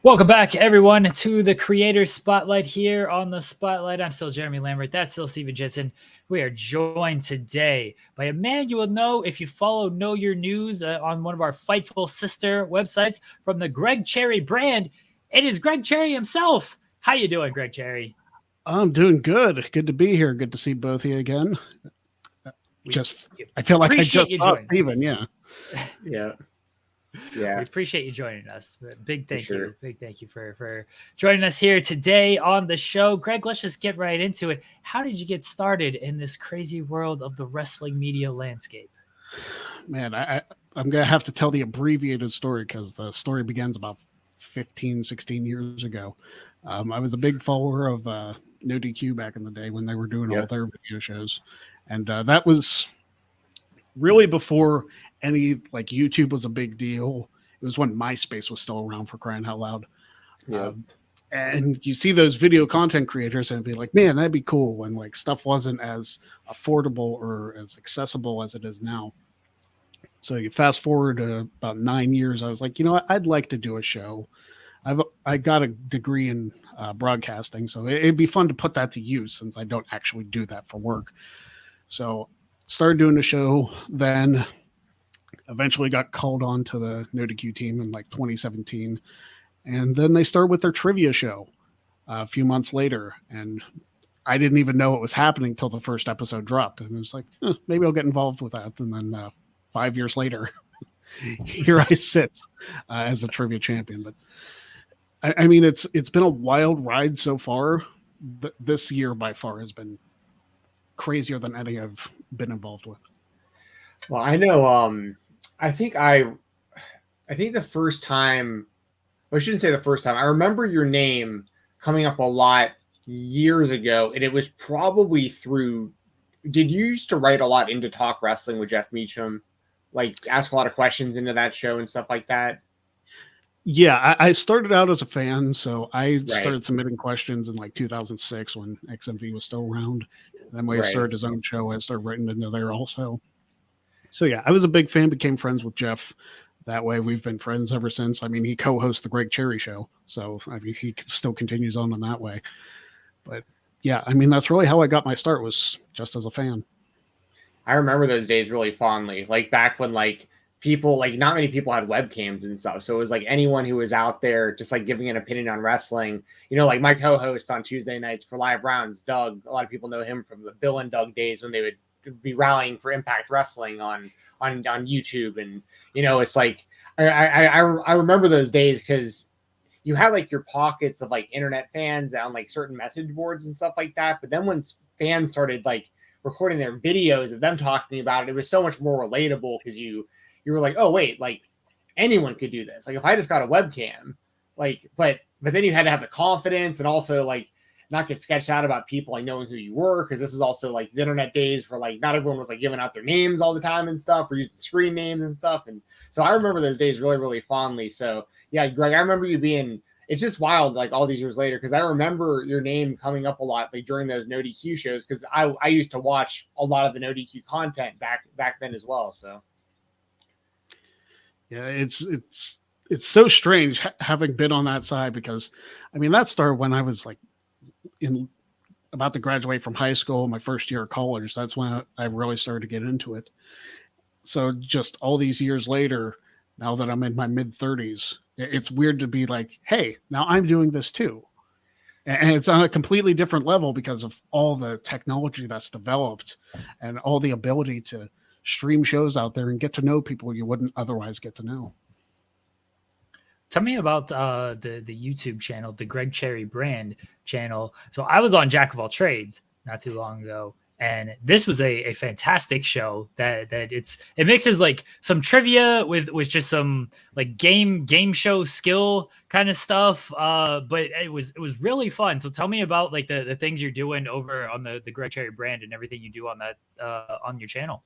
Welcome back, everyone, to the Creator Spotlight here on the Spotlight. I'm still Jeremy Lambert. That's still Steven Jensen. We are joined today by a man you will know if you follow Know Your News on one of our Fightful sister websites from the Greg Cherry brand. It is Greg Cherry himself. How you doing, Greg Cherry? I'm doing good. Good to be here. Good to see both of you again. I feel like I just saw Steven. Yeah. Yeah. We appreciate you joining us. Big thank you. Big thank you for joining us here today on the show. Greg, let's just get right into it. How did you get started in this crazy world of the wrestling media landscape? Man, I'm going to have to tell the abbreviated story because the story begins about 15, 16 years ago. I was a big follower of No DQ back in the day when they were doing all their video shows. And that was really before any like YouTube was a big deal. It was when MySpace was still around, for crying out loud. And you see those video content creators and be like, man, that'd be cool when like stuff wasn't as affordable or as accessible as it is now. So you fast forward about 9 years, I was like, you know what, I'd like to do a show. I got a degree in broadcasting, so it'd be fun to put that to use since I don't actually do that for work. So started doing the show, then eventually got called on to the No DQ team in like 2017. And then they started with their trivia show a few months later. And I didn't even know it was happening till the first episode dropped. And it was like, maybe I'll get involved with that. And then 5 years later, here I sit as a trivia champion. But I mean, it's been a wild ride so far. But this year by far has been crazier than any I've been involved with. Well, I know. I think the first time, well, I shouldn't say the first time. I remember your name coming up a lot years ago, and it was probably through. Did you used to write a lot into Talk Wrestling with Jeff Meacham, like ask a lot of questions into that show and stuff like that? Yeah, I started out as a fan, so I started submitting questions in like 2006 when XMV was still around. And then when he started his own show, I started writing into there also. So yeah, I was a big fan, became friends with Jeff. That way we've been friends ever since. I mean, he co-hosts the Greg Cherry show. So I mean, he still continues on in that way. But yeah, I mean, that's really how I got my start, was just as a fan. I remember those days really fondly. Like back when like people, like not many people had webcams and stuff. So it was like anyone who was out there just like giving an opinion on wrestling, you know, like my co-host on Tuesday nights for Live Rounds, Doug, a lot of people know him from the Bill and Doug days when they would be rallying for Impact Wrestling on YouTube. And, you know, it's like, I remember those days because you had like your pockets of like internet fans on like certain message boards and stuff like that. But then when fans started like recording their videos of them talking about it was so much more relatable because you were like, oh wait, like anyone could do this. Like if I just got a webcam, like, but then you had to have the confidence and also like not get sketched out about people like knowing who you were. Cause this is also like the internet days where like not everyone was like giving out their names all the time and stuff, or using screen names and stuff. And so I remember those days really, really fondly. So yeah, Greg, I remember you being, it's just wild, like all these years later, because I remember your name coming up a lot like during those No DQ shows, because I used to watch a lot of the No DQ content back then as well. So yeah, it's so strange having been on that side, because I mean that started when I was like about to graduate from high school, my first year of college. That's when I really started to get into it. So just all these years later, now that I'm in my mid-30s, it's weird to be like, hey, now I'm doing this too. And it's on a completely different level because of all the technology that's developed and all the ability to stream shows out there and get to know people you wouldn't otherwise get to know. Tell me about the YouTube channel, the Greg Cherry brand channel. So I was on Jack of All Trades not too long ago, and this was a fantastic show that it mixes like some trivia with just some like game show skill kind of stuff. But it was really fun. So tell me about like the things you're doing over on the Greg Cherry brand and everything you do on that on your channel.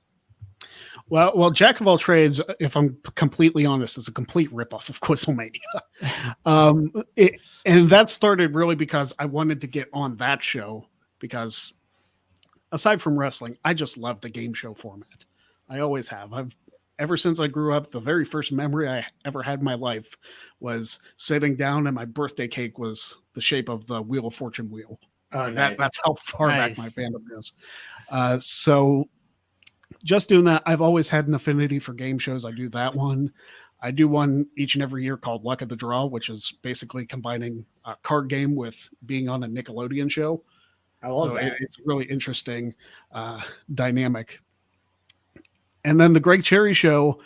Well, Jack of All Trades, if I'm completely honest, is a complete ripoff of QuizzleMania. And that started really because I wanted to get on that show because aside from wrestling, I just love the game show format. I always have. ever since I grew up, the very first memory I ever had in my life was sitting down and my birthday cake was the shape of the Wheel of Fortune wheel. Oh, nice. That's how far back my Nice. fandom goes. So just doing that, I've always had an affinity for game shows. I do that one. I do one each and every year called Luck of the Draw, which is basically combining a card game with being on a Nickelodeon show. I love So that. it's a really interesting dynamic. And then the Greg Cherry Show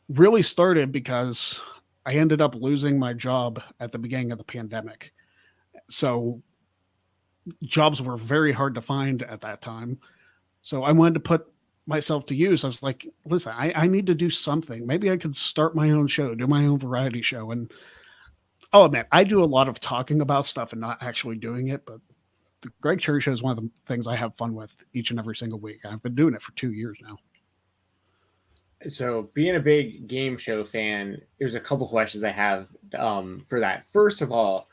really started because I ended up losing my job at the beginning of the pandemic. So jobs were very hard to find at that time. So I wanted to put myself to use. I was like, listen, I need to do something. Maybe I could start my own show, do my own variety show. And oh man, I do a lot of talking about stuff and not actually doing it, but the Greg Cherry Show is one of the things I have fun with each and every single week. I've been doing it for 2 years now. So being a big game show fan, there's a couple questions I have for that. First of all,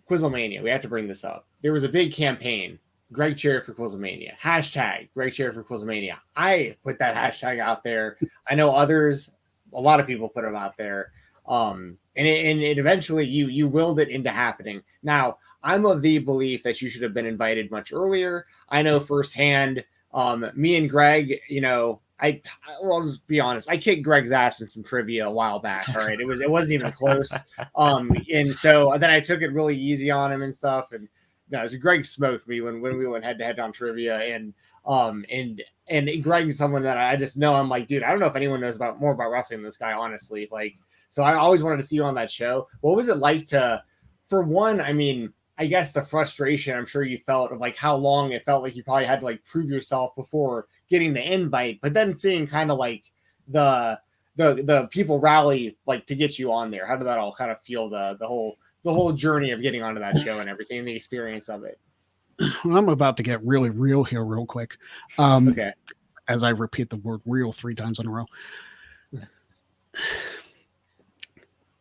QuizzleMania, we have to bring this up. There was a big campaign, Greg Cherry for QuizzleMania, hashtag Greg Cherry for QuizzleMania. I put that hashtag out there. I know others, a lot of people put them out there. And it eventually you willed it into happening. Now, I'm of the belief that you should have been invited much earlier. I know firsthand, me and Greg, I'll just be honest. I kicked Greg's ass in some trivia a while back. All right. It wasn't even close. And so then I took it really easy on him and stuff. And so Greg smoked me when we went head to head on trivia. And Greg is someone that I just know. I'm like, dude, I don't know if anyone knows more about wrestling than this guy, honestly. Like, so I always wanted to see you on that show. What was it like for one, I mean, I guess the frustration I'm sure you felt of like how long it felt like you probably had to like prove yourself before getting the invite, but then seeing kind of like the people rally like to get you on there. How did that all kind of feel, the whole journey of getting onto that show and everything, the experience of it? Well, I'm about to get really real here real quick. Okay. As I repeat the word real 3 times in a row.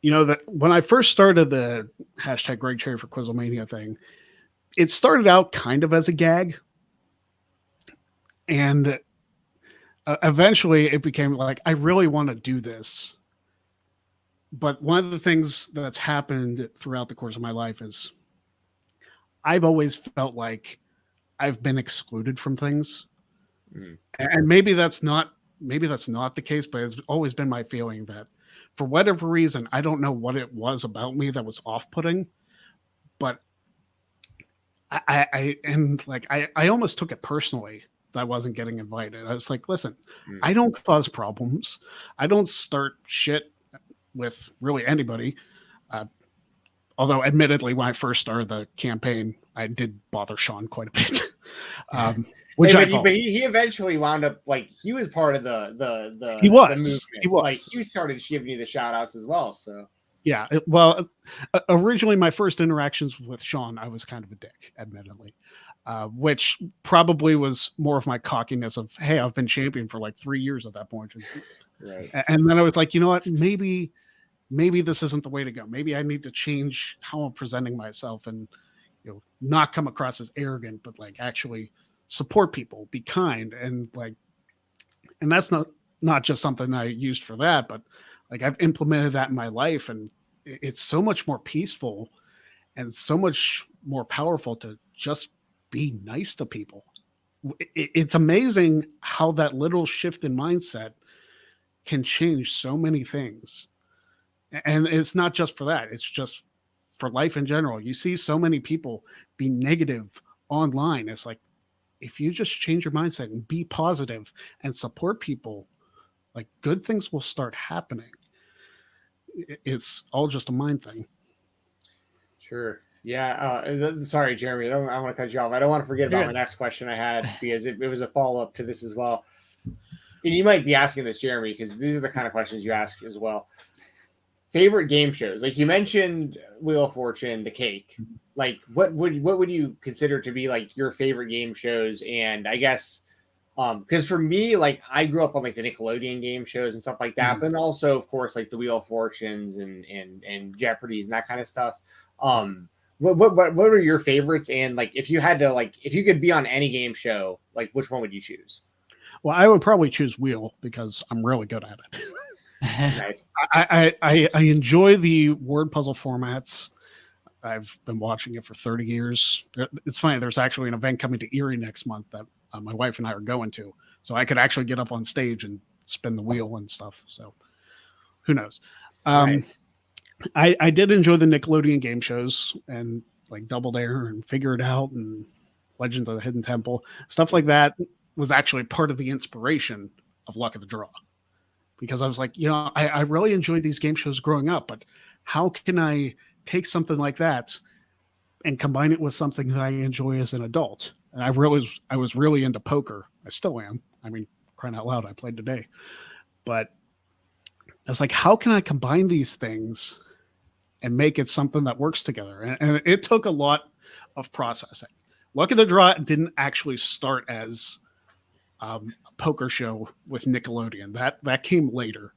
That when I first started the hashtag Greg Cherry for QuizzleMania thing, it started out kind of as a gag. And eventually it became like, I really want to do this. But one of the things that's happened throughout the course of my life is I've always felt like I've been excluded from things. Mm. And maybe that's not the case, but it's always been my feeling that for whatever reason, I don't know what it was about me that was off-putting, but I almost took it personally that I wasn't getting invited. I was like, listen, I don't cause problems. I don't start shit with really anybody. Although admittedly, when I first started the campaign, I did bother Sean quite a bit. But he eventually wound up like he was part of the movement. He was. Like he started giving you the shout outs as well. So yeah, originally my first interactions with Sean, I was kind of a dick, admittedly, which probably was more of my cockiness of, hey, I've been champion for like 3 years at that point. Right. And then I was like, you know what, maybe this isn't the way to go. Maybe I need to change how I'm presenting myself and not come across as arrogant, but like actually support people, be kind, and that's not just something I used for that, but like I've implemented that in my life, and it's so much more peaceful and so much more powerful to just be nice to people. It's amazing how that little shift in mindset can change so many things. And it's not just for that. It's just for life in general. You see so many people be negative online. It's like, if you just change your mindset and be positive and support people, like good things will start happening. It's all just a mind thing. Sure. Yeah. Sorry, Jeremy. I want to cut you off. I don't want to forget about my next question I had because it was a follow-up to this as well. And you might be asking this, Jeremy, because these are the kind of questions you ask as well. Favorite game shows, like you mentioned, Wheel of Fortune, the cake. Like, what would you consider to be like your favorite game shows? And I guess, because for me, like I grew up on like the Nickelodeon game shows and stuff like that, but also, of course, like the Wheel of Fortunes and Jeopardy's and that kind of stuff. What are your favorites? And like, if you could be on any game show, like which one would you choose? Well, I would probably choose wheel because I'm really good at it. Nice. I enjoy the word puzzle formats. I've been watching it for 30 years. It's funny. There's actually an event coming to Erie next month that my wife and I are going to. So I could actually get up on stage and spin the wheel and stuff. So who knows? Nice. I did enjoy the Nickelodeon game shows and like Double Dare and Figure It Out and Legends of the Hidden Temple. Stuff like that was actually part of the inspiration of Luck of the Draw. Because I was like, I really enjoyed these game shows growing up, but how can I take something like that and combine it with something that I enjoy as an adult? And I was really into poker. I still am. I mean, crying out loud, I played today. But I was like, how can I combine these things and make it something that works together? And it took a lot of processing. Luck of the Draw didn't actually start as a poker show with Nickelodeon. That came later.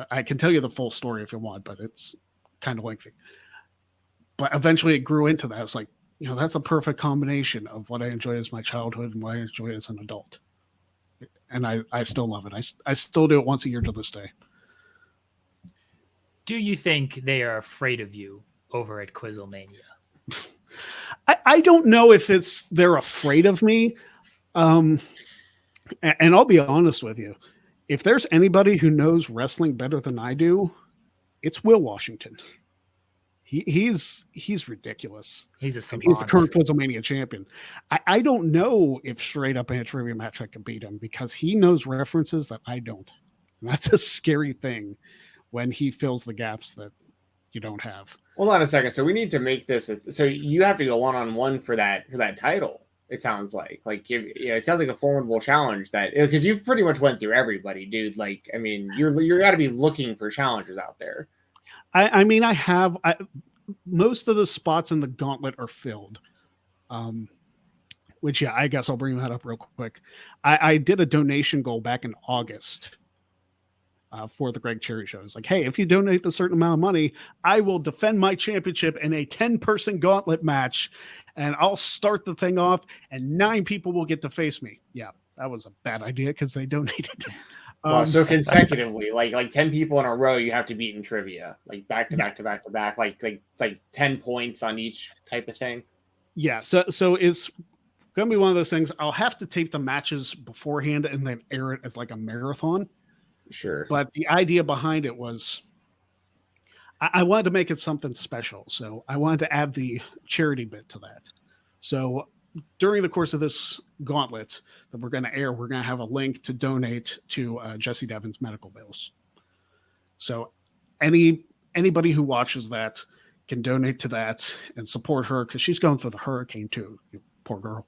I can tell you the full story if you want, but it's kind of lengthy. But eventually it grew into that. It's like, that's a perfect combination of what I enjoy as my childhood and what I enjoy as an adult. And I still love it. I still do it once a year to this day. Do you think they are afraid of you over at QuizzleMania? I don't know if they're afraid of me. And I'll be honest with you. If there's anybody who knows wrestling better than I do, it's Will Washington. He's ridiculous. He's a He's the current QuizzleMania champion. I don't know if straight up in a trivia match I can beat him because he knows references that I don't. And that's a scary thing when he fills the gaps that you don't have. Hold on a second. So we need to make this. So you have to go one-on-one for that title. It sounds like it sounds like a formidable challenge because you've pretty much went through everybody, dude. Like, I mean, you're got to be looking for challenges out there. I mean, I have most of the spots in the gauntlet are filled. Which, yeah, I guess I'll bring that up real quick. I did a donation goal back in August for the Greg Cherry show. It's like, hey, if you donate a certain amount of money, I will defend my championship in a 10-person gauntlet match, and I'll start the thing off, and 9 people will get to face me. Yeah, that was a bad idea because they donated. So consecutively, like 10 people in a row, you have to beat in trivia, like back to back to back to back, like 10 points on each type of thing. Yeah, so it's gonna be one of those things. I'll have to tape the matches beforehand and then air it as like a marathon. Sure. But the idea behind it was I wanted to make it something special. So I wanted to add the charity bit to that. So during the course of this gauntlet that we're going to air, we're going to have a link to donate to Jesse Devon's medical bills. So anybody who watches that can donate to that and support her because she's going through the hurricane too. You poor girl.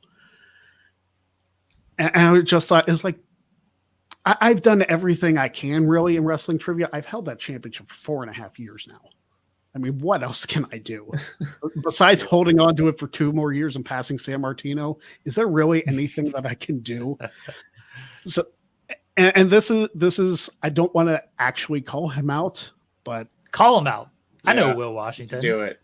And I just thought, it's like, I've done everything I can really in wrestling trivia. I've held that championship for 4.5 years now. I mean, what else can I do besides holding on to it for 2 more years and passing San Martino? Is there really anything that I can do? So, and this is, I don't want to actually call him out, but call him out. I know Will Washington. Let's do it.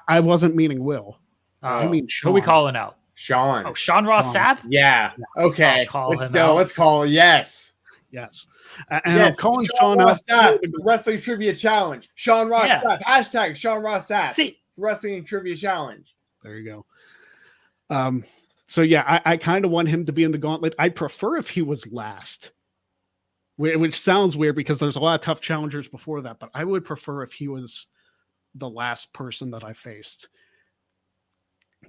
I wasn't meaning Will. I mean, Sean. Who are we calling out? Sean. Oh, Sean Ross Sapp? Yeah. Okay. Let's call. Yes. Yes. And I'm calling Sean Ross out. The Wrestling Trivia Challenge. Sean Ross Sapp. Hashtag Sean Ross Sapp. See, Wrestling Trivia Challenge. There you go. So yeah, I kind of want him to be in the gauntlet. I'd prefer if he was last, which sounds weird because there's a lot of tough challengers before that, but I would prefer if he was the last person that I faced.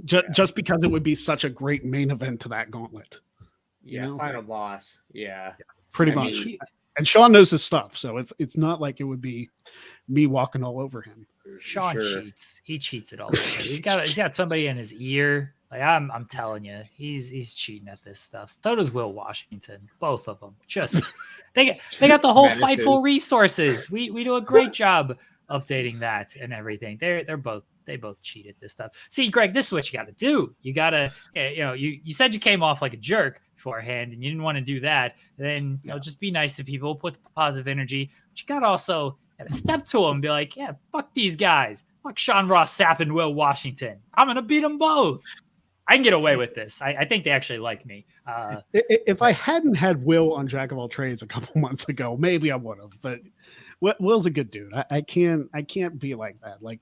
Just because it would be such a great main event to that gauntlet. Final boss. Yeah. Pretty much. And Sean knows his stuff, so it's not like it would be me walking all over him. Sean cheats. He cheats it all. He's got somebody in his ear. Like I'm telling you, he's cheating at this stuff. So does Will Washington. Both of them. Just they got the whole Fightful resources. We do a great job updating that and everything. They both cheat at this stuff. See, Greg, this is what you got to do. You got to, you said you came off like a jerk beforehand and you didn't want to do that. Then, just be nice to people, put the positive energy. But you got to also step to them and be like, yeah, fuck these guys. Fuck Sean Ross Sapp and Will Washington. I'm going to beat them both. I can get away with this. I think they actually like me. If I hadn't had Will on Jack of All Trades a couple months ago, maybe I would have. But Will's a good dude. I can't be like that. Like,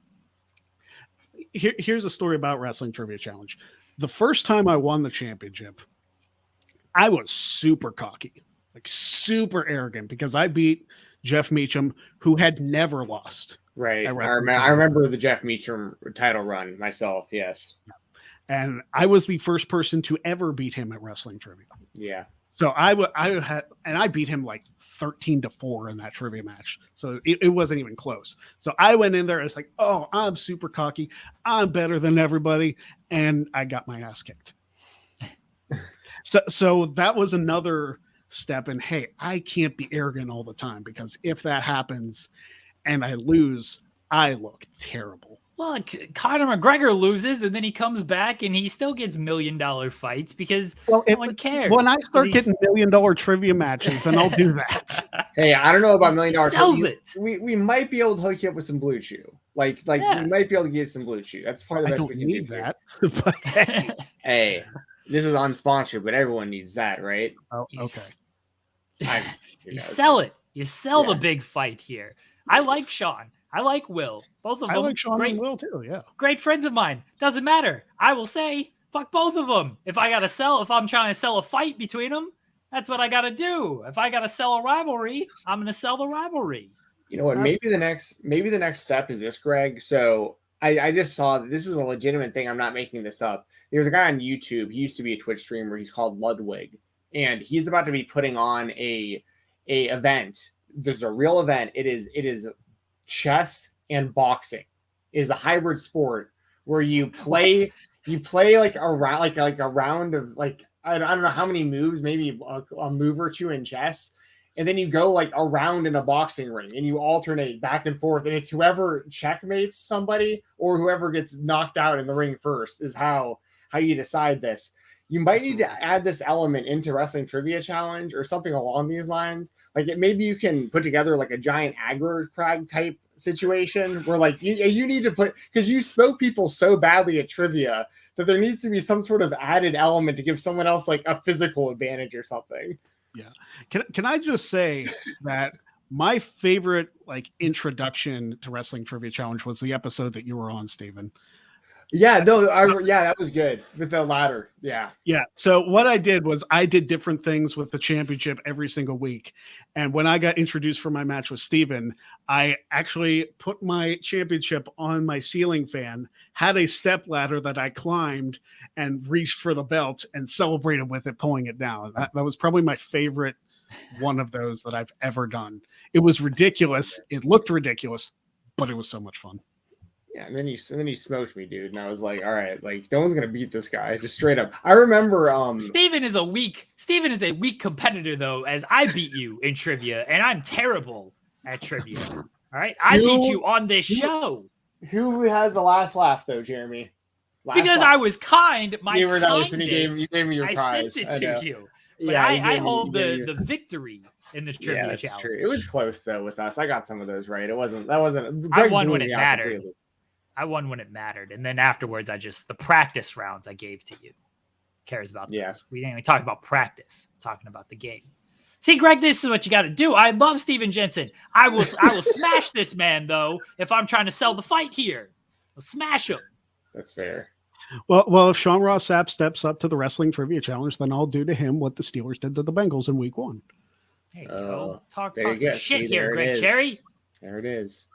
here's a story about Wrestling Trivia Challenge. The first time I won the championship, I was super cocky, like super arrogant, because I beat Jeff Meacham, who had never lost. Right. I remember the Jeff Meacham title run myself. Yes. And I was the first person to ever beat him at Wrestling Trivia. Yeah. So I beat him like 13-4 in that trivia match. So it wasn't even close. So I went in there. It's like, oh, I'm super cocky. I'm better than everybody. And I got my ass kicked. So that was another step in, hey, I can't be arrogant all the time, because if that happens and I lose, I look terrible. Well, Conor McGregor loses, and then he comes back, and he still gets $1 million fights because no one cares. When I start getting $1 million trivia matches, then I'll do that. Hey, I don't know about $1 million. Sells it. We might be able to hook you up with some Blue Chew. Like we might be able to get some Blue Chew. That's probably the best we can do. That. But hey, this is unsponsored, but everyone needs that, right? Oh, okay. You sell it. You sell the big fight here. I like Sean. I like Will. Both of them. I like Sean and Will too. Yeah. Great friends of mine. Doesn't matter. I will say, fuck both of them. If I'm trying to sell a fight between them, that's what I got to do. If I got to sell a rivalry, I'm going to sell the rivalry. You know what? Maybe the next step is this, Greg. So I just saw that this is a legitimate thing. I'm not making this up. There's a guy on YouTube. He used to be a Twitch streamer. He's called Ludwig, and he's about to be putting on a event. There's a real event. It is chess and boxing. It is a hybrid sport where you play like a round of like I don't know how many moves, maybe a move or two in chess, and then you go like around in a boxing ring and you alternate back and forth, and it's whoever checkmates somebody or whoever gets knocked out in the ring first is how you decide this. You might need to add this element into Wrestling Trivia Challenge or something along these lines. Like maybe you can put together like a giant aggro crag type situation where like you need to put, because you smoke people so badly at trivia that there needs to be some sort of added element to give someone else like a physical advantage or something. Yeah. Can I just say that my favorite like introduction to Wrestling Trivia Challenge was the episode that you were on, Steven. Yeah, no, that was good with the ladder. Yeah. So what I did was I did different things with the championship every single week. And when I got introduced for my match with Steven, I actually put my championship on my ceiling fan, had a step ladder that I climbed and reached for the belt and celebrated with it, pulling it down. That was probably my favorite one of those that I've ever done. It was ridiculous. It looked ridiculous, but it was so much fun. Yeah, and then you smoked me, dude, and I was like, all right, like no one's gonna beat this guy, just straight up. I remember Steven is a weak competitor though, as I beat you in trivia, and I'm terrible at trivia. All right, I beat you on this show. Who has the last laugh though, Jeremy? Because I was kind. You gave me your prize. I sent it to you. But I hold the victory in this trivia challenge. True. It was close though with us. I got some of those right. That wasn't. I won when it mattered. Completely. I won when it mattered, and then afterwards, the practice rounds I gave to you. Cares about this. We didn't even talk about practice. Talking about the game. See, Greg, this is what you got to do. I love Steven Jensen. I will smash this man though if I'm trying to sell the fight here. I'll smash him. That's fair. Well, if Sean Ross Sapp steps up to the Wrestling Trivia Challenge, then I'll do to him what the Steelers did to the Bengals in Week 1. There you go. Talk some shit here, Greg Cherry. There it is.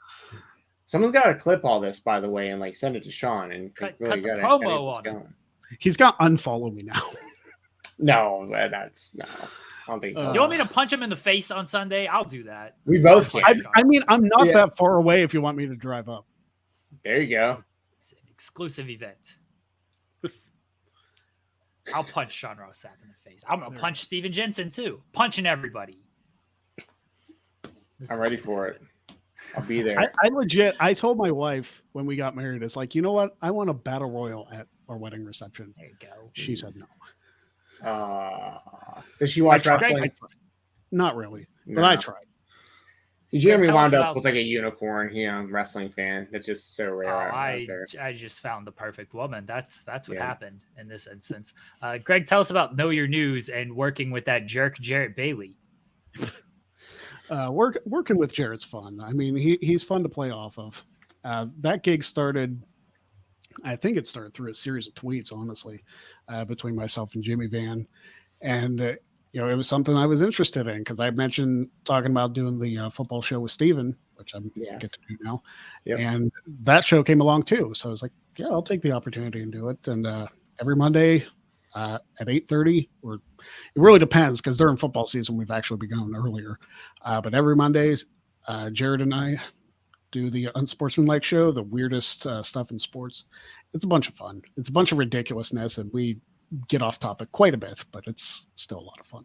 Someone's got to clip all this, by the way, and like send it to Sean and cut the promo on him. He's got to unfollow me now. No. I don't think. You want me to punch him in the face on Sunday? I'll do that. We both can. I mean, I'm not that far away if you want me to drive up. There you go. It's an exclusive event. I'll punch Sean Ross Sapp in the face. I'm going to punch Steven Jensen too. Punching everybody. I'm ready for it. I'll be there. I told my wife when we got married, it's like, you know what? I want a battle royal at our wedding reception. There you go. She said no. Does she watch wrestling? Not really, but I tried. Jeremy tell us wound up about- with like a unicorn, wrestling fan. That's just so rare. I just found the perfect woman. That's what happened in this instance. Greg, tell us about Know Your News and working with that jerk Jarrett Bailey. Working with Jarrett's fun. I mean, he's fun to play off of. That gig started, I think it started through a series of tweets, honestly, between myself and Jimmy Van. And, it was something I was interested in because I mentioned talking about doing the football show with Steven, which I get to do now. Yep. And that show came along too. So I was like, yeah, I'll take the opportunity and do it. And every Monday at 8:30, or it really depends because during football season, we've actually begun earlier. But every Mondays, Jared and I do the Unsportsmanlike show, the weirdest stuff in sports. It's a bunch of fun. It's a bunch of ridiculousness, and we get off topic quite a bit, but it's still a lot of fun.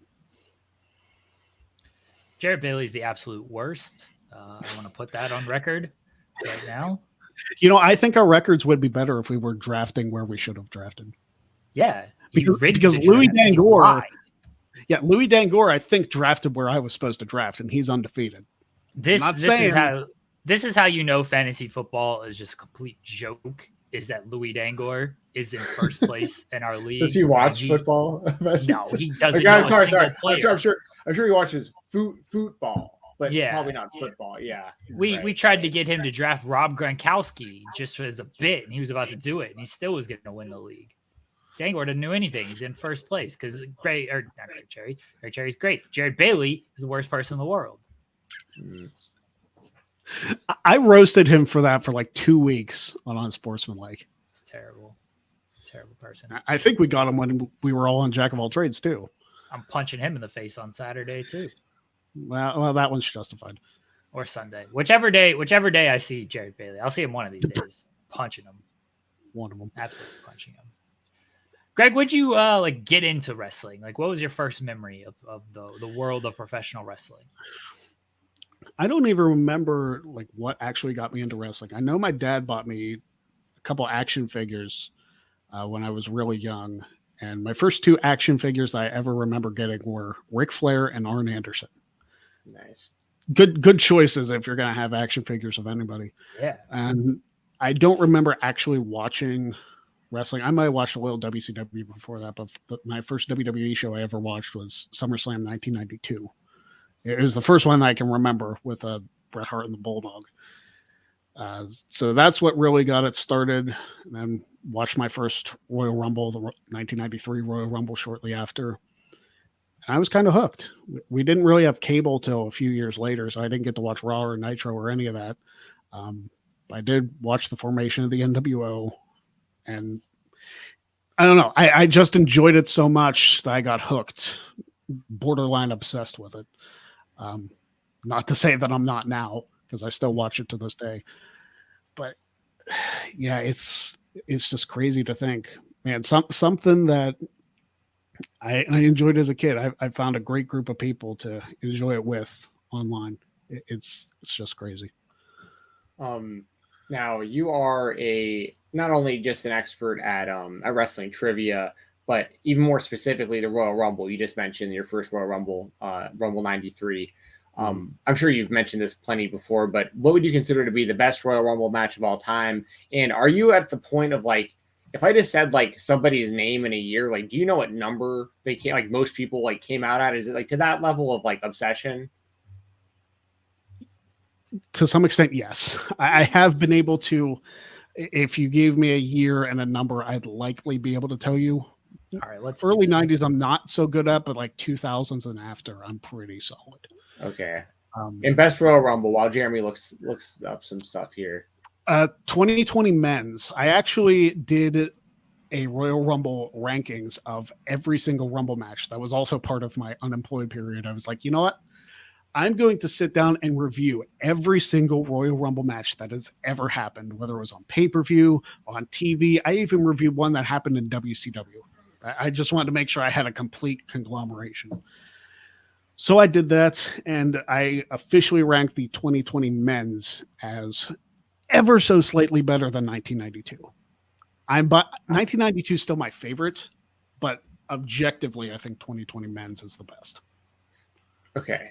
Jarrett Bailey's the absolute worst. I want to put that on record right now. I think our records would be better if we were drafting where we should have drafted. Yeah. Because Louis Dangor, Louis Dangor, I think drafted where I was supposed to draft, and he's undefeated. This is how fantasy football is just a complete joke. Is that Louis Dangor is in first place in our league? Does he watch football? No, he doesn't. I'm sure he watches football, but probably not football. Yeah, we tried to get him to draft Rob Gronkowski just as a bit, and he was about to do it, and he still was going to win the league. Dangor didn't know anything. He's in first place because Greg Cherry's great. Jared Bailey is the worst person in the world. I roasted him for that for like 2 weeks on Unsportsmanlike. It's terrible. He's a terrible person. I think we got him when we were all on Jack of all trades too. I'm punching him in the face on Saturday too. Well, that one's justified. Or Sunday, whichever day I see Jared Bailey, I'll see him one of these days. Punching him. One of them. Absolutely punching him. Greg, would you get into wrestling? Like, what was your first memory of the world of professional wrestling? I don't even remember like what actually got me into wrestling. I know my dad bought me a couple action figures when I was really young, and my first 2 action figures I ever remember getting were Ric Flair and Arn Anderson. Nice, good choices if you're gonna have action figures of anybody. Yeah, and I don't remember actually watching wrestling. I might have watched a little WCW before that, but my first WWE show I ever watched was SummerSlam 1992. It was the first one I can remember with Bret Hart and the Bulldog. So that's what really got it started. And then watched my first Royal Rumble, the 1993 Royal Rumble shortly after. And I was kind of hooked. We didn't really have cable till a few years later, so I didn't get to watch Raw or Nitro or any of that. I did watch the formation of the NWO. And I don't know. I just enjoyed it so much that I got hooked, borderline obsessed with it. Not to say that I'm not now, because I still watch it to this day. But yeah, it's just crazy to think, man. Something that I enjoyed as a kid. I found a great group of people to enjoy it with online. It's just crazy. Now you are not only just an expert at wrestling trivia, but even more specifically the Royal Rumble. You just mentioned your first Royal Rumble, Rumble 93. I'm sure you've mentioned this plenty before, but what would you consider to be the best Royal Rumble match of all time? And are you at the point of like, if I just said like somebody's name in a year, like, do you know what number they came, like most people like came out at? Is it like to that level of like obsession? To some extent, yes. I have been able to, if you gave me a year and a number, I'd likely be able to tell you. All right, let's early 90s I'm not so good at, but like 2000s and after I'm pretty solid. Okay. In best Royal Rumble, while Jeremy looks up some stuff here. 2020 men's. I actually did a Royal Rumble rankings of every single Rumble match. That was also part of my unemployed period. I was like, you know what? I'm going to sit down and review every single Royal Rumble match that has ever happened, whether it was on pay-per-view, on TV. I even reviewed one that happened in WCW. I just wanted to make sure I had a complete conglomeration. So I did that, and I officially ranked the 2020 men's as ever so slightly better than 1992. 1992 is still my favorite, but objectively, I think 2020 men's is the best. Okay.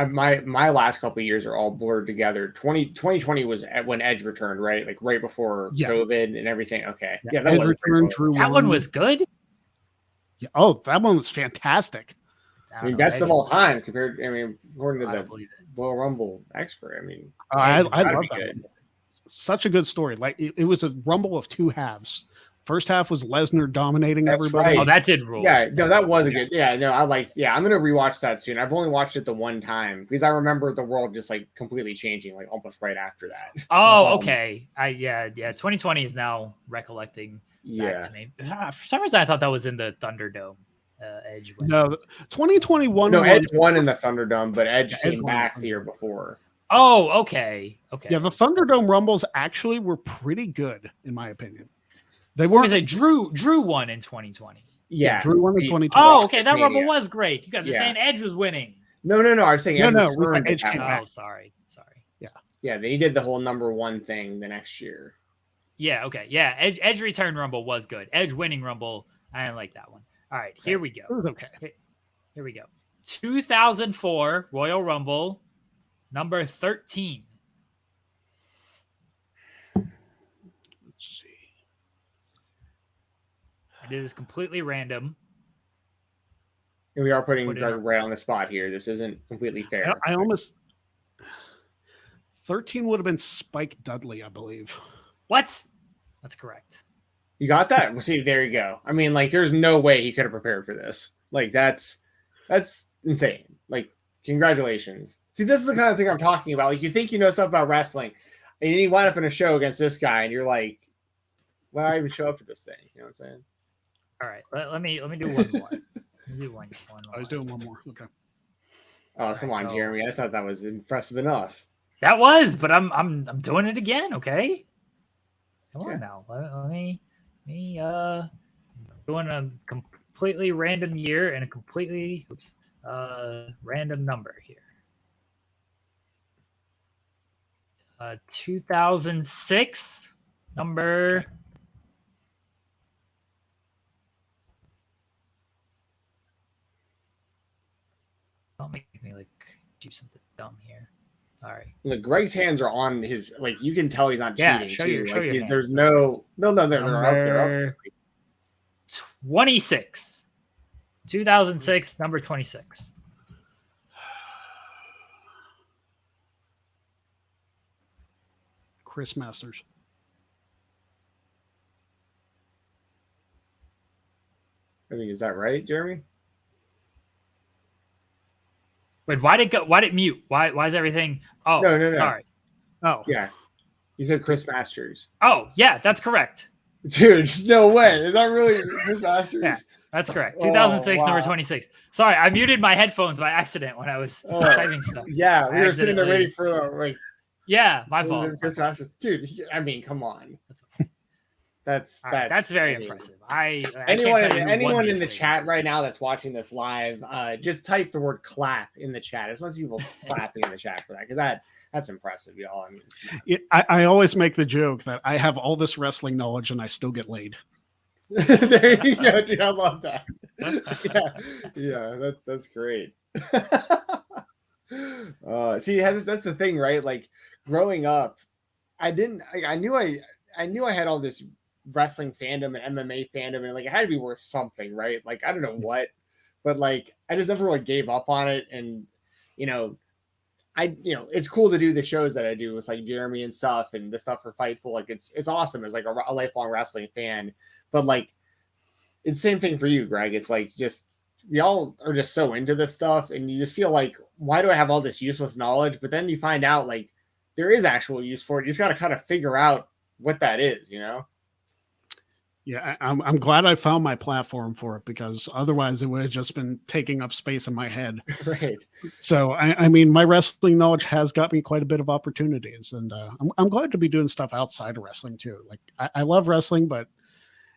My last couple of years are all blurred together. 2020 was when Edge returned, right? Like right before COVID and everything. Okay. Yeah, that Edge was returned. Drew that one was good. Yeah. Oh, that one was fantastic. I mean, best of all time compared. I mean, according to the Royal Rumble expert. I mean, I love that one. Such a good story. Like it was a Rumble of two halves. First half was Lesnar dominating everybody. Right. Oh, that did rule. Yeah, no, that was a good. Yeah, no, I'm gonna rewatch that soon. I've only watched it the one time because I remember the world just like completely changing, like almost right after that. Oh, okay. 2020 is now recollecting back to me. For some reason, I thought that was in the Thunderdome. Edge went. No, 2021. No, Edge won in the Thunderdome, but Edge came back the year before. Oh, okay. Yeah, the Thunderdome Rumbles actually were pretty good, in my opinion. They weren't. Because Drew won in 2020. Yeah, Drew won in 2020. Oh, okay. That Rumble was great. You guys are saying Edge was winning. No. I was saying Edge came back. Oh, sorry. Yeah, they did the whole #1 thing the next year. Yeah, okay. Yeah, Edge return Rumble was good. Edge winning Rumble, I didn't like that one. All right, here we go. It was okay. Here we go. 2004 Royal Rumble, number 13. Let's see. It is completely random. And we are putting right on the spot here. This isn't completely fair. I almost 13 would have been Spike Dudley, I believe. What? That's correct. You got that? Well, see, there you go. I mean, like, there's no way he could have prepared for this. Like, that's insane. Like, congratulations. See, this is the kind of thing I'm talking about. Like, you think you know stuff about wrestling, and then you wind up in a show against this guy, and you're like, why did I even show up to this thing? You know what I'm saying? All right, let me do one more. I was doing one more. Okay. Oh, come on, Jeremy. I thought that was impressive enough. That was, but I'm doing it again. Okay. Come on now. Let me doing a completely random year and a completely random number here. 2006 number. Don't make me like do something dumb here. All right. Look, Greg's hands are on his. Like you can tell he's not cheating. Show your hands. There's no. They're up. 26. 2006, number 26. Chris Masters. I mean, is that right, Jeremy? Wait, why did it mute? Why is everything? Oh, no. Sorry. Oh, yeah. You said Chris Masters. Oh, yeah, that's correct. Dude, no way. Is that really Chris Masters? Yeah, that's correct. 2006, number 26. Sorry, I muted my headphones by accident when I was typing stuff. Yeah, we were sitting there waiting for like. Yeah, my fault. Chris Masters. Dude, I mean, come on. That's very impressive. Anyone in the chat right now that's watching this live, just type the word clap in the chat. There's lots of people clapping in the chat for that because that's impressive, y'all. I mean, I always make the joke that I have all this wrestling knowledge and I still get laid. There you go, dude. I love that. Yeah, that's great. See, that's the thing, right? Like growing up, I knew I had all this wrestling fandom and MMA fandom, and like it had to be worth something, right? Like I don't know what, but like I just never really gave up on it. And it's cool to do the shows that I do with like Jeremy and stuff, and the stuff for Fightful. Like it's awesome as like a lifelong wrestling fan. But like it's the same thing for you, Greg. It's like just y'all are just so into this stuff, and you just feel like, why do I have all this useless knowledge? But then you find out like there is actual use for it. You just got to kind of figure out what that is, Yeah, I'm glad I found my platform for it because otherwise it would have just been taking up space in my head. Right. So I mean, my wrestling knowledge has got me quite a bit of opportunities, and I'm glad to be doing stuff outside of wrestling too. Like I love wrestling, but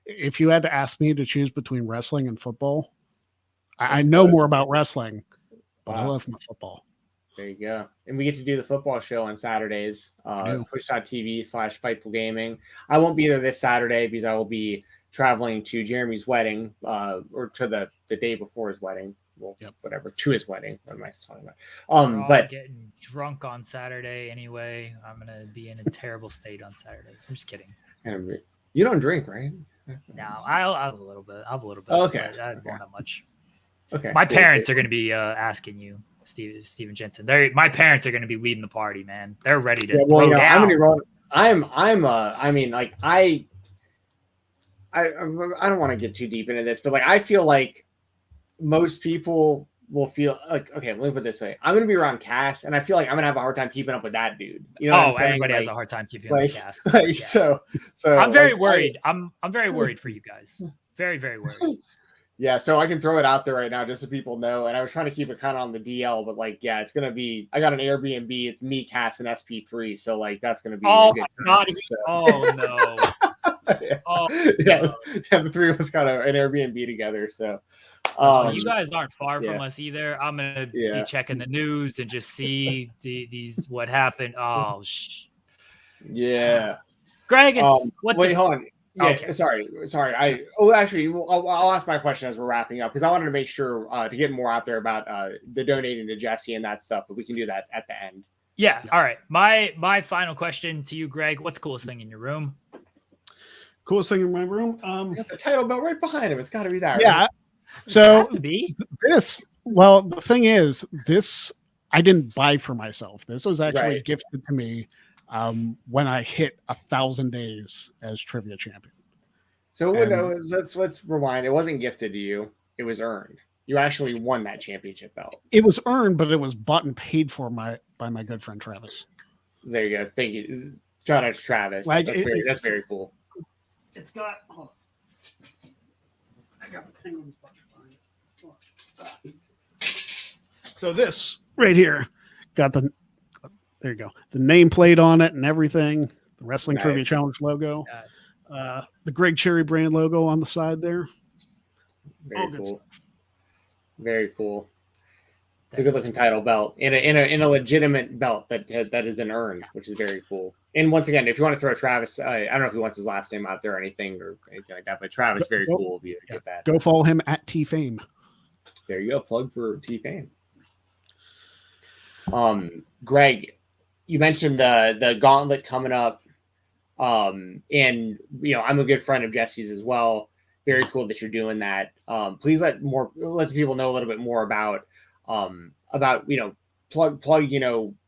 if you had to ask me to choose between wrestling and football, I know more about wrestling, but I love my football. There you go. And we get to do the football show on Saturdays, twitch.tv/Fightful Gaming. I won't be there this Saturday because I will be traveling to Jeremy's wedding, or to the day before his wedding. well, Yep. whatever, to his wedding. What am I talking about? We're all But getting drunk on Saturday anyway. I'm gonna be in a terrible state on Saturday. I'm just kidding. You don't drink, right? No, I'll have a little bit. I'll have a little bit. Okay. But I won't have much. Okay. My parents are going to be asking you, Steven Jensen. My parents are going to be leading the party, man. They're ready to throw down. I'm gonna roll. I mean, like I don't want to get too deep into this, but like I feel like most people will feel like, okay, let me put it this way. I'm gonna be around Cass, and I feel like I'm gonna have a hard time keeping up with that dude. You know what I'm saying? Everybody has Like, a hard time keeping up with Cass. Like, Yeah. So I'm very like, worried. I'm very worried for you guys. Very, very worried. Yeah, so I can throw it out there right now just so people know. And I was trying to keep it kind of on the DL, but like, yeah, it's gonna be. I got an Airbnb. It's me, Cass, and SP3. So like, that's gonna be. Oh a good my God! time, so. Oh no! Yeah. Oh yeah, no. yeah, the three of us got an Airbnb together. So You guys aren't far from yeah. us either. I'm gonna Yeah. be checking the news and just see these what happened. Oh yeah. Greg, wait, hold on. Yeah, Okay. sorry. Actually, I'll ask my question as we're wrapping up because I wanted to make sure to get more out there about the donating to Jesse and that stuff, but we can do that at the end. Yeah. All right. My final question to you, Greg. What's the coolest thing in your room? Coolest thing in my room. I got the title belt right behind him. It's got to be that. Yeah. Right? So to be this. Well, the thing is, this I didn't buy for myself. This was actually gifted to me when I hit 1,000 days as trivia champion. So let's rewind. It wasn't gifted to you; it was earned. You actually won that championship belt. It was earned, but it was bought and paid for by my good friend Travis. There you go. Thank you. Shout out to Travis. Like, that's very cool. It's got. Hold on. I got the thing on this button. So this right here got the. There you go. The nameplate on it and everything. The Wrestling Trivia Challenge logo. The Greg Cherry brand logo on the side there. Very cool. Very cool. It's a good looking title belt in a legitimate belt that has been earned, which is very cool. And once again, if you want to throw Travis, I don't know if he wants his last name out there or anything like that, but Travis, very cool of you to get that. Go follow him at T-Fame. There you go. Plug for T-Fame. Greg, you mentioned the gauntlet coming up. And I'm a good friend of Jesse's as well. Very cool that you're doing that. Please let the people know a little bit more about plug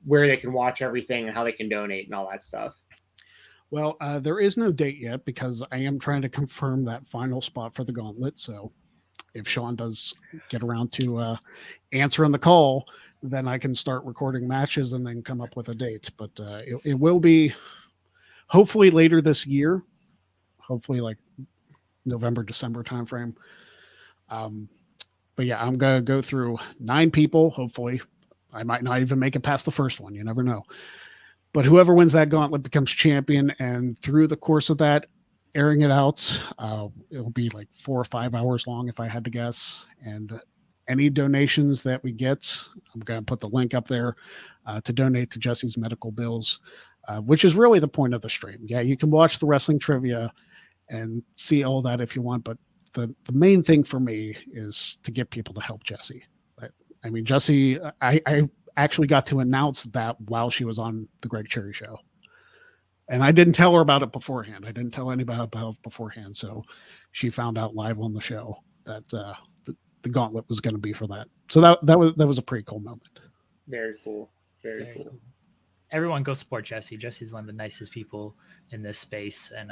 where they can watch everything and how they can donate and all that stuff. Well, there is no date yet because I am trying to confirm that final spot for the gauntlet. So if Sean does get around to answering the call, then I can start recording matches and then come up with a date. But it will be hopefully later this year, hopefully like November, December timeframe. But yeah, I'm going to go through 9 people. Hopefully I might not even make it past the first one. You never know. But whoever wins that gauntlet becomes champion. And through the course of that, airing it out, it'll be like 4 or 5 hours long if I had to guess. And any donations that we get, I'm going to put the link up there to donate to Jesse's medical bills, which is really the point of the stream. Yeah, you can watch the wrestling trivia and see all that if you want, but the main thing for me is to get people to help Jesse. I mean, Jesse, I actually got to announce that while she was on the Greg Cherry show. And I didn't tell her about it beforehand. I didn't tell anybody about it beforehand. So she found out live on the show that the gauntlet was going to be for that. So that was a pretty cool moment. Very cool. Very cool. Everyone go support Jesse. Jesse's one of the nicest people in this space. And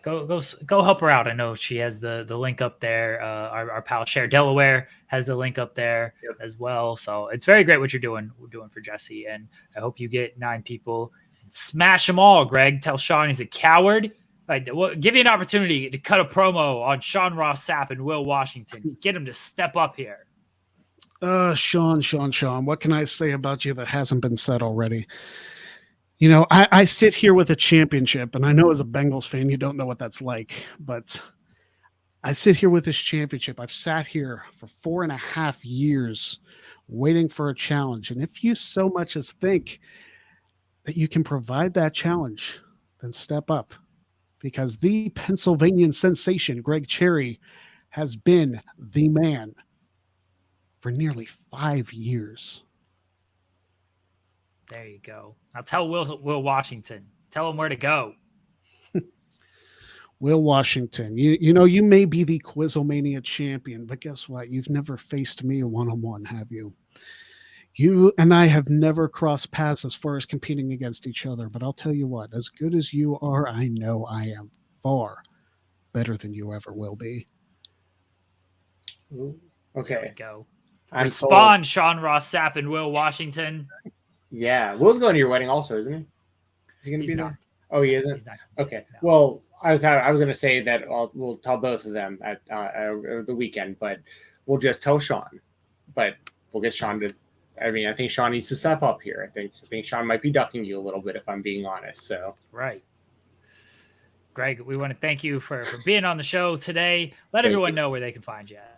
go help her out. I know she has the link up there. Our pal Cher Delaware has the link up there as well. So it's very great what you're doing for Jesse. And I hope you get 9 people and smash them all, Greg. Tell Sean he's a coward. Give you an opportunity to cut a promo on Sean Ross Sapp and Will Washington. Get him to step up here. Sean, what can I say about you that hasn't been said already? You know, I sit here with a championship, and I know as a Bengals fan, you don't know what that's like, but I sit here with this championship. I've sat here for 4.5 years waiting for a challenge. And if you so much as think that you can provide that challenge, then step up, because the Pennsylvanian sensation, Greg Cherry, has been the man for nearly 5 years. There you go. Now tell Will Washington. Tell him where to go. Will Washington, you may be the QuizzleMania champion, but guess what? You've never faced me one-on-one, have you? You and I have never crossed paths as far as competing against each other, but I'll tell you what, as good as you are, I know I am far better than you ever will be. Ooh, There we okay. go. I'm Respond, Sean Ross Sapp and Will Washington. Yeah. Will's going to your wedding also, isn't he? Is he going to He's be not. there? Oh, he isn't? He's not. Okay. No. Well, I was going to say that we'll tell both of them at the weekend, but we'll just tell Sean. But we'll get Sean to. I mean, I think Sean needs to step up here. I think Sean might be ducking you a little bit, if I'm being honest. So Right. Greg, we want to thank you for being on the show today. Let Thank everyone you. know where they can find you at.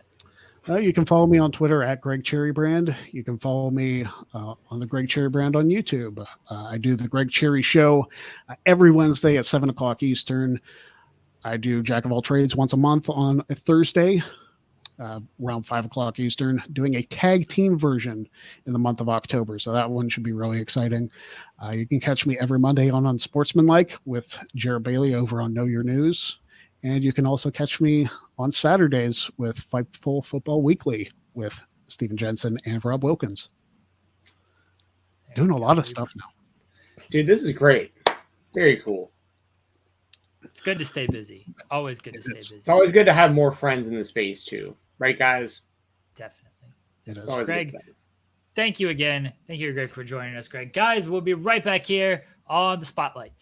You can follow me on Twitter at Greg Cherry Brand. You can follow me on the Greg Cherry Brand on YouTube. I do the Greg Cherry Show every Wednesday at 7 o'clock Eastern. I do Jack of All Trades once a month on a Thursday, around 5 o'clock Eastern, doing a tag team version in the month of October. So that one should be really exciting. You can catch me every Monday on Unsportsmanlike with Jared Bailey over on Know Your News. And you can also catch me on Saturdays with Fightful Football Weekly with Steven Jensen and Rob Wilkins. Doing a lot of stuff now. dude, this is great. Very cool. It's good to stay busy. Always good to stay It's busy. always good to have more friends in the space too. Right, guys? Definitely. It It's is. always a Greg, good thing. Thank you again. Thank you, Greg, for joining us, Greg. Guys, we'll be right back here on the Spotlight.